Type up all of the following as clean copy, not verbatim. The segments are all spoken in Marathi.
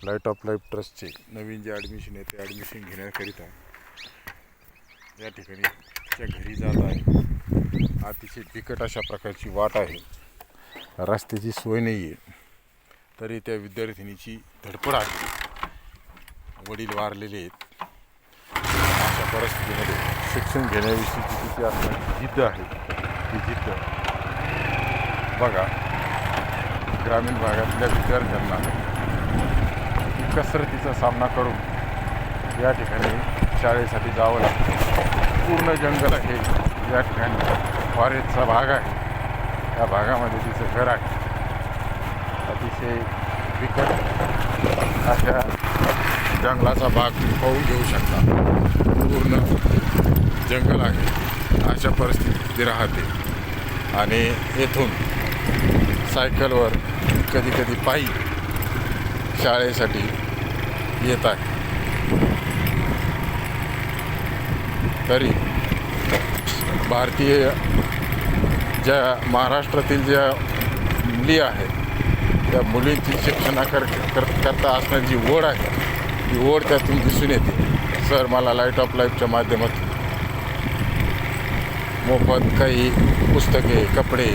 लाईट ऑफ लाईफ ट्रस्टचे नवीन जे ॲडमिशन आहे ते ॲडमिशन घेण्याकरिता या ठिकाणी त्या घरी जात आहे. अतिशय बिकट अशा प्रकारची वाट आहे, रस्त्याची सोय नाही आहे, तरी त्या विद्यार्थिनीची धडपड आहे. वडील वारलेले आहेत. अशा परिस्थितीमध्ये शिक्षण घेण्याविषयीची तिची असणारी जिद्द आहे, ती जिद्द बघा. ग्रामीण भागातल्या विद्यार्थ्यांना कसरतीचा सामना करून या ठिकाणी शाळेसाठी जावं लागतं. पूर्ण जंगल आहे, या ठिकाणी फॉरेस्टचा भाग आहे, या भागामध्ये तिचं घर आहे. अतिशय बिकट अशा जंगलाचा भाग तुम्ही पाहून घेऊ शकता. पूर्ण जंगल आहे, अशा परिस्थितीत ती राहते आणि येथून सायकलवर कधी कधी पायी शाळेसाठी येत आहे. तरी भारतीय ज्या महाराष्ट्रातील ज्या मुली आहेत त्या मुलींची शिक्षणाकरता असणारी जी ओढ आहे ती ओढ त्यातून दिसून येते. सर, मला लाईट ऑफ लाईफच्या माध्यमातून मोफत काही पुस्तके कपडे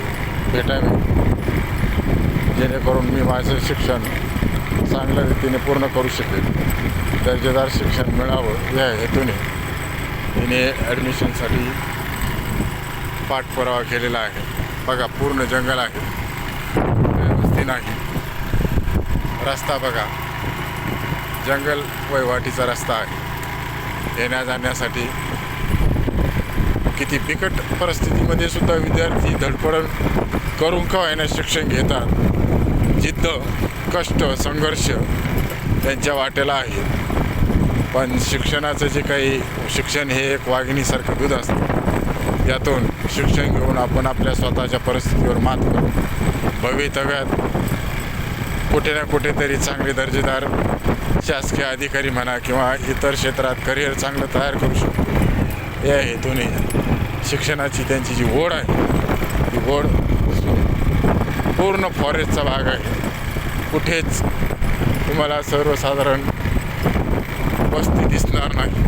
भेटावे, जेणेकरून मी माझं शिक्षण चांगल्या रीतीने पूर्ण करू शकेल, दर्जेदार शिक्षण मिळावं या हेतूने तिने ॲडमिशनसाठी पाठपुरावा केलेला आहे. बघा, पूर्ण जंगल आहे, व्यवस्थित नाही. रस्ता बघा, जंगल वहिवाटीचा रस्ता आहे. येण्या जाण्यासाठी किती बिकट परिस्थितीमध्ये सुद्धा विद्यार्थी धडपड करून का होईना शिक्षण घेतात. जिद्द, कष्ट, संघर्ष त्यांच्या वाटेला आहे. पण शिक्षणाचं जे काही शिक्षण हे एक वाघिणीसारखं दूध असतं. यातून शिक्षण घेऊन आपण आपल्या स्वतःच्या परिस्थितीवर मात करून भवितव्यात कुठे ना कुठेतरी चांगले दर्जेदार शासकीय अधिकारी म्हणा किंवा इतर क्षेत्रात करिअर चांगलं तयार करू शकतो. या हेतूने शिक्षणाची त्यांची जी ओढ आहे ती ओढ पूर्ण फॉरेस्टचा भाग आहे. कुठेच तुम्हाला सर्वसाधारण वस्ती दिसणार नाही.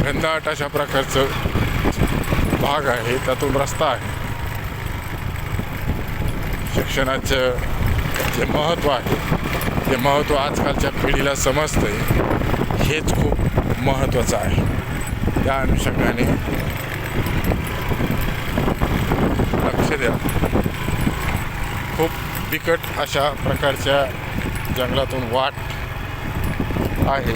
घनदाट अशा प्रकारचं भाग आहे, त्यातून रस्ता आहे. शिक्षणाचं जे महत्त्व आहे ते महत्त्व आजकालच्या पिढीला समजतंय, हेच खूप महत्त्वाचं आहे. त्या अनुषंगाने लक्ष द्या. खूप बिकट अशा प्रकारच्या जंगलातून वाट आहे.